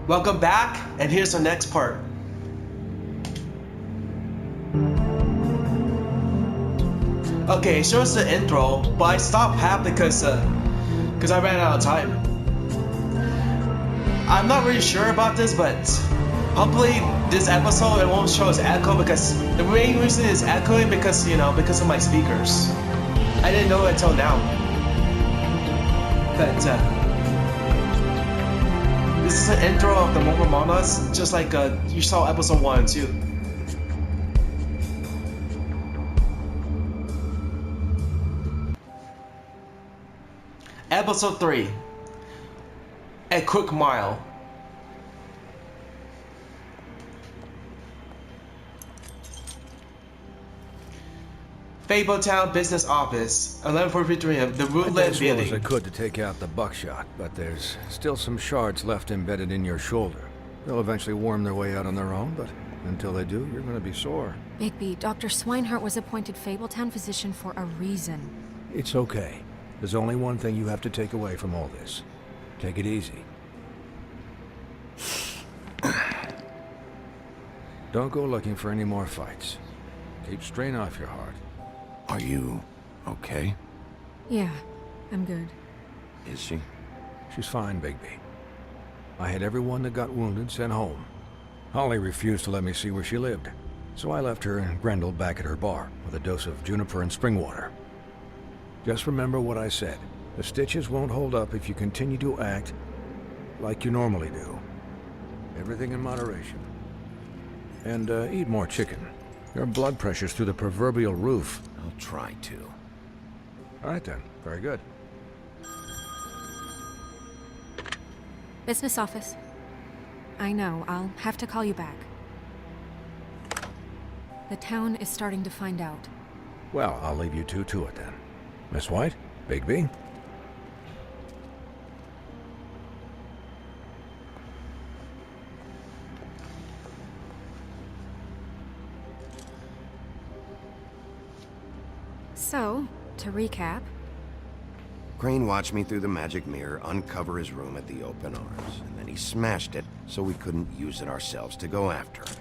Welcome back, and here's the next part. Okay, it shows the intro, but I stopped half because I ran out of time. I'm not really sure about this, but hopefully this episode it won't show as echo because the main reason is echoing because because of my speakers. I didn't know it until now. But this is an intro of the Momomonas, just like you saw episode 1 and 2. Episode 3. A Quick Mile. Fabletown Business Office, 11:43 a.m. The route led I did as well as I building. could to take out the buckshot, but there's still some shards left embedded in your shoulder. They'll eventually worm their way out on their own, but until they do, you're going to be sore. Bigby, Dr. Swinehart was appointed Fabletown physician for a reason. It's okay. There's only one thing you have to take away from all this. Take it easy. Don't go looking for any more fights. Keep strain off your heart. Are you okay? Yeah, I'm good. Is she? She's fine, Bigby. I had everyone that got wounded sent home. Holly refused to let me see where she lived, so I left her and Grendel back at her bar with a dose of juniper and spring water. Just remember what I said. The stitches won't hold up if you continue to act like you normally do. Everything in moderation. And eat more chicken. Your blood pressure's through the proverbial roof. I'll try to. All right then, very good. Business office. I know, I'll have to call you back. The town is starting to find out. Well, I'll leave you two to it then. Miss White, Bigby. So, to recap, Crane watched me through the magic mirror uncover his room at the open arms, and then he smashed it so we couldn't use it ourselves to go after him.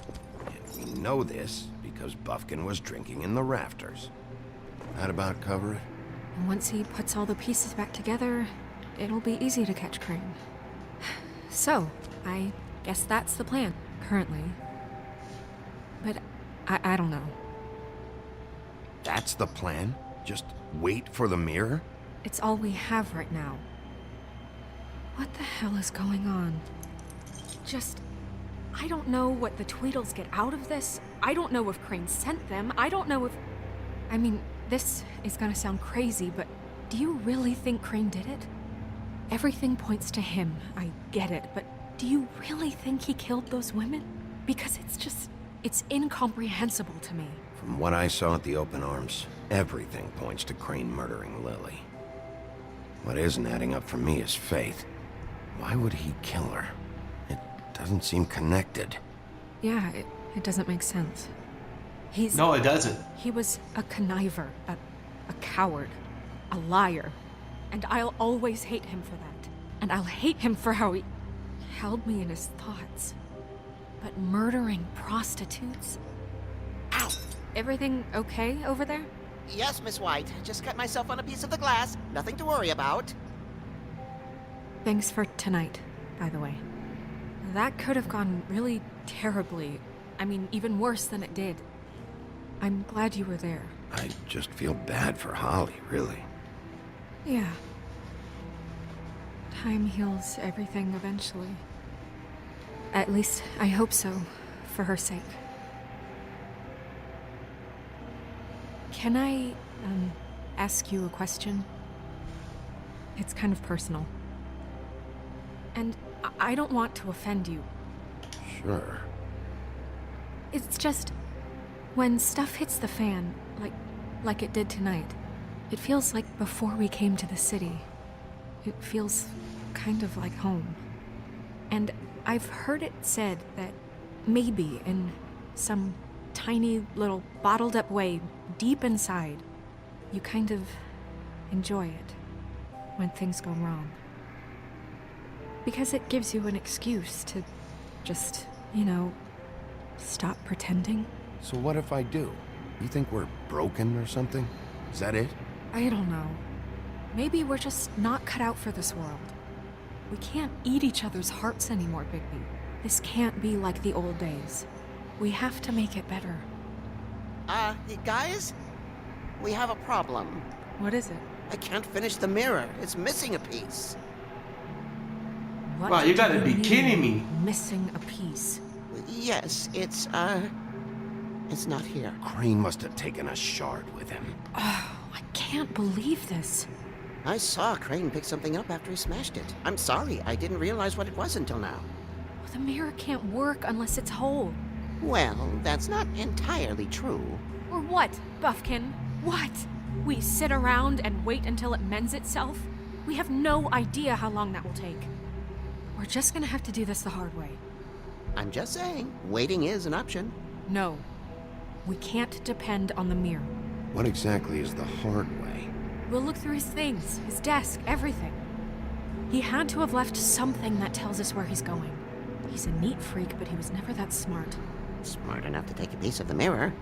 And we know this because Buffkin was drinking in the rafters. That about cover it? and once he puts all the pieces back together, it'll be easy to catch Crane. So, I guess that's the plan, currently. But I don't know. That's the plan? Just wait for the mirror? It's all we have right now. What the hell is going on? I don't know what the Tweedles get out of this. I don't know if Crane sent them. I don't know if... I mean, this is gonna sound crazy, but do you really think Crane did it? Everything points to him, I get it, but do you really think he killed those women? Because it's incomprehensible to me. From what I saw at the open arms, everything points to Crane murdering Lily. What isn't adding up for me is Faith. Why would he kill her? It doesn't seem connected. Yeah, it doesn't make sense. No, it doesn't. He was a conniver, a coward, a liar. And I'll always hate him for that. And I'll hate him for how he held me in his thoughts. But murdering prostitutes? Ow! Everything okay over there? Yes, Miss White. Just cut myself on a piece of the glass. Nothing to worry about. Thanks for tonight, by the way. That could have gone really terribly. I mean, even worse than it did. I'm glad you were there. I just feel bad for Holly, really. Yeah. Time heals everything eventually. At least, I hope so, for her sake. Can I, ask you a question? It's kind of personal. And I don't want to offend you. Sure. It's just, when stuff hits the fan, like it did tonight, it feels like before we came to the city. It feels kind of like home. And I've heard it said that maybe in some tiny little bottled up way deep inside, you kind of enjoy it when things go wrong. Because it gives you an excuse to just, you know, stop pretending. So what if I do? You think we're broken or something? Is that it? I don't know. Maybe we're just not cut out for this world. We can't eat each other's hearts anymore, Bigby. This can't be like the old days. We have to make it better. Guys? We have a problem. What is it? I can't finish the mirror. It's missing a piece. What Wow, you gotta do be mean, kidding me. Missing a piece. Yes, it's not here. Crane must have taken a shard with him. Oh, I can't believe this. I saw Crane pick something up after he smashed it. I'm sorry, I didn't realize what it was until now. The mirror can't work unless it's whole. Well, that's not entirely true. Or what, Buffkin? What? We sit around and wait until it mends itself? We have no idea how long that will take. We're just gonna have to do this the hard way. I'm just saying, waiting is an option. No. We can't depend on the mirror. What exactly is the hard way? We'll look through his things, his desk, everything. He had to have left something that tells us where he's going. He's a neat freak, but he was never that smart. Smart enough to take a piece of the mirror.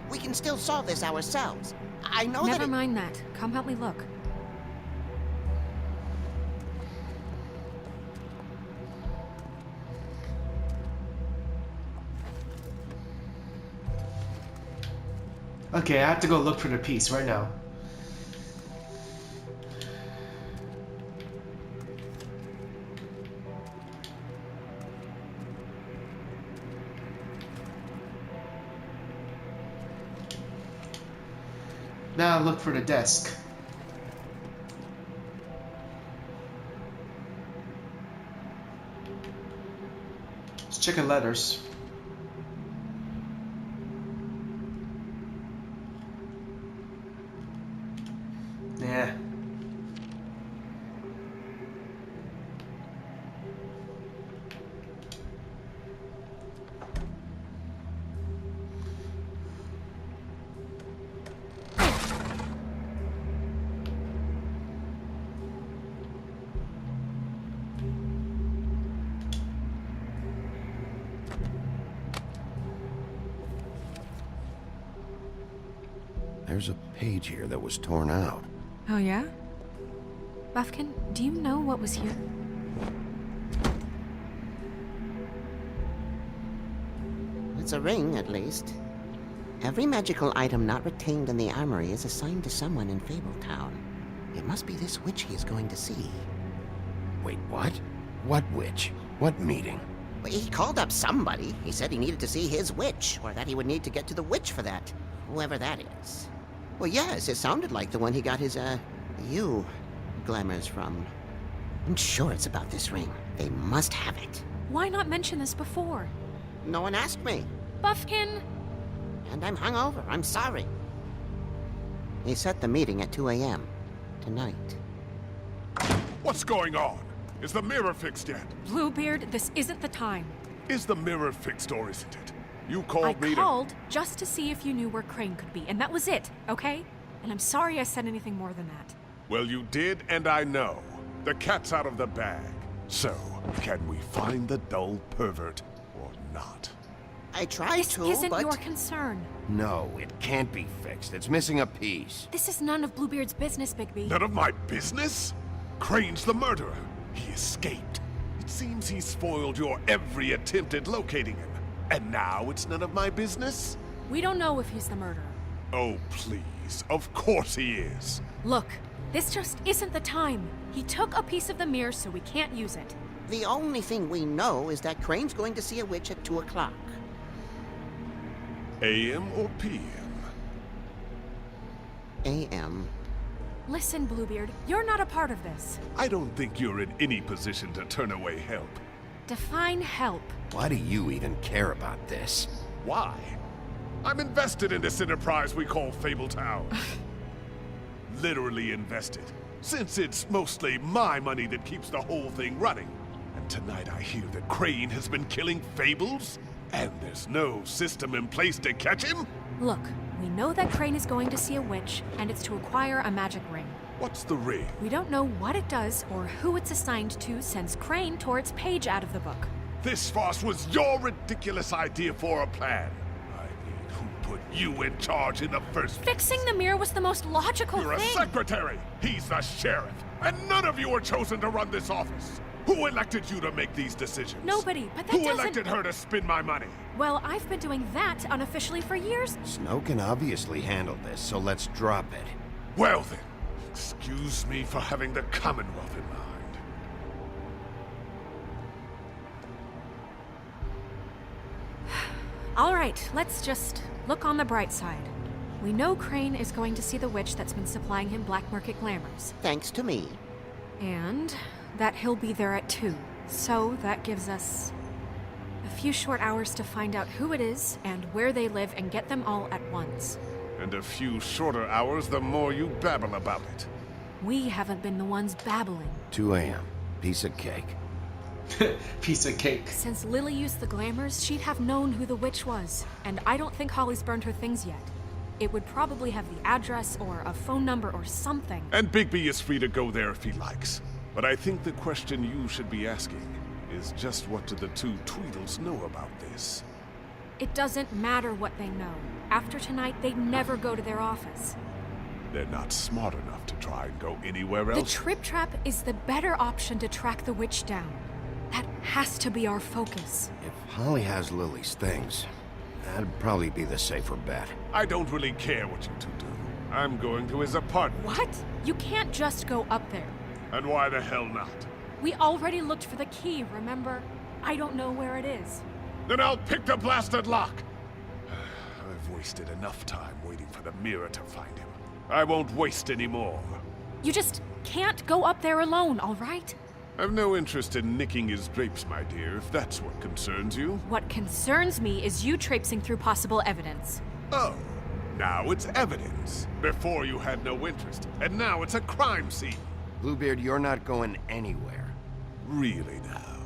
We can still solve this ourselves. I know Never that mind that. Come help me look. Okay, I have to go look for the piece right now. Now look for the desk. Let's check the letters. Yeah. There's a page here that was torn out. Oh, yeah? Buffkin, do you know what was here? it's a ring, at least. Every magical item not retained in the armory is assigned to someone in Fabletown. It must be this witch he is going to see. Wait, what? What witch? What meeting? Well, he called up somebody. He said he needed to see his witch, or that he would need to get to the witch for that. Whoever that is. Well, yes, it sounded like the one he got his, glamours from. I'm sure it's about this ring. They must have it. Why not mention this before? No one asked me. Buffkin! And I'm hungover. I'm sorry. He set the meeting at 2 a.m. tonight. What's going on? Is the mirror fixed yet? Bluebeard, this isn't the time. Is the mirror fixed or isn't it? You I called me called just to see if you knew where Crane could be, and that was it, okay? And I'm sorry I said anything more than that. Well, you did, and I know. The cat's out of the bag. So, can we find the dull pervert or not? I tried This to, isn't but... your concern. No, it can't be fixed. It's missing a piece. This is none of Bluebeard's business, Bigby. None of my business? Crane's the murderer. He escaped. It seems he spoiled your every attempt at locating him. And now it's none of my business? We don't know if he's the murderer. Oh, please. Of course he is. Look, this just isn't the time. He took a piece of the mirror, so we can't use it. The only thing we know is that Crane's going to see a witch at 2 o'clock. AM or PM? A.M. Listen, Bluebeard, you're not a part of this. I don't think you're in any position to turn away help. Define help. Why do you even care about this? Why? I'm invested in this enterprise we call Fabletown. Literally invested, since it's mostly my money that keeps the whole thing running. And tonight I hear that Crane has been killing Fables, and there's no system in place to catch him? Look, we know that Crane is going to see a witch, and it's to acquire a magic ring. What's the ring? We don't know what it does or who it's assigned to since Crane tore its page out of the book. This farce was your ridiculous idea for a plan. I mean, who put you in charge in the first place? Fixing the mirror was the most logical You're a thing. secretary! He's the sheriff! And none of you were chosen to run this office! Who elected you to make these decisions? Nobody, but that Who doesn't... elected her to spend my money? Well, I've been doing that unofficially for years. Snow can obviously handle this, so let's drop it. Well then, excuse me for having the Commonwealth in mind. All right, let's just look on the bright side. We know Crane is going to see the witch that's been supplying him black market glamours. Thanks to me. And that he'll be there at 2. So that gives us a few short hours to find out who it is and where they live and get them all at once. And a few shorter hours the more you babble about it. We haven't been the ones babbling. 2 a.m. Piece of cake. Piece of cake. Since Lily used the glamours, she'd have known who the witch was. And I don't think Holly's burned her things yet. It would probably have the address or a phone number or something. And Bigby is free to go there if he likes. But I think the question you should be asking is just what do the two Tweedles know about this? It doesn't matter what they know. After tonight, they'd never go to their office. They're not smart enough to try and go anywhere The else. Trip Trap is the better option to track the witch down. That has to be our focus. If Holly has Lily's things, that'd probably be the safer bet. I don't really care what you two do. I'm going to his apartment. What? You can't just go up there. And why the hell not? We already looked for the key, remember? I don't know where it is. Then I'll pick the blasted lock! I've wasted enough time waiting for the mirror to find him. I won't waste any more. You just can't go up there alone, all right? I've no interest in nicking his drapes, my dear, if that's what concerns you. What concerns me is you traipsing through possible evidence. Oh, now it's evidence. Before you had no interest, and now it's a crime scene. Bluebeard, you're not going anywhere. Really now?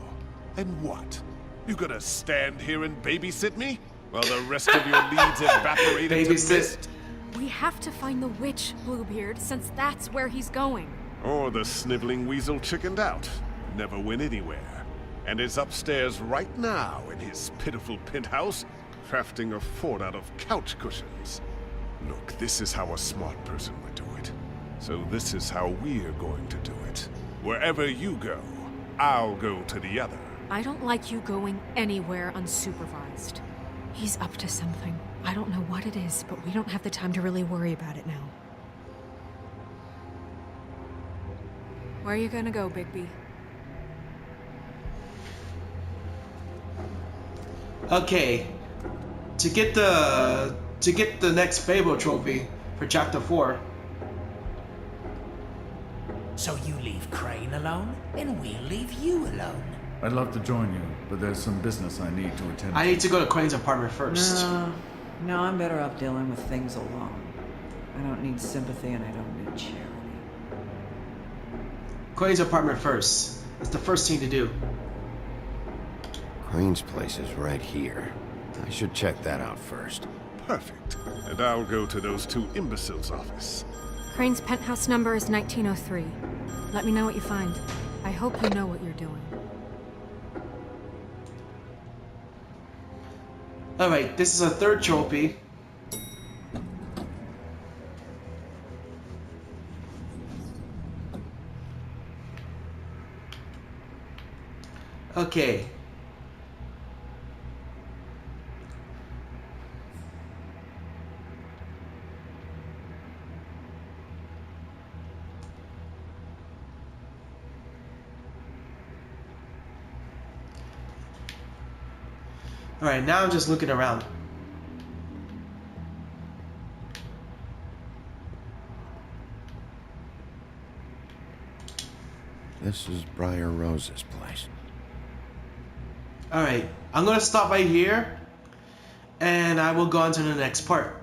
And what? You gonna stand here and babysit me? While the rest of your leads evaporate into Babysit. mist? We have to find the witch, Bluebeard, since that's where he's going. Or the sniveling weasel chickened out, never went anywhere, and is upstairs right now in his pitiful penthouse, crafting a fort out of couch cushions. Look, this is how a smart person would do it. So this is how we're going to do it. Wherever you go, I'll go to the other. I don't like you going anywhere unsupervised. He's up to something. I don't know what it is, but we don't have the time to really worry about it now. Where are you gonna go, Bigby? Okay. To get the next Fable trophy for Chapter 4. So you leave Crane alone, and we'll leave you alone. I'd love to join you, but there's some business I need to attend I need to go to Crane's apartment first. No, I'm better off dealing with things alone. I don't need sympathy and I don't need charity. Crane's apartment first. It's the first thing to do. Crane's place is right here. I should check that out first. Perfect. And I'll go to those two imbeciles' office. Crane's penthouse number is 1903. Let me know what you find. I hope you know what you're doing. Alright, this is a third trophy. Okay. Alright, now I'm just looking around. This is Briar Rose's place. Alright, I'm gonna stop right here, and I will go on to the next part.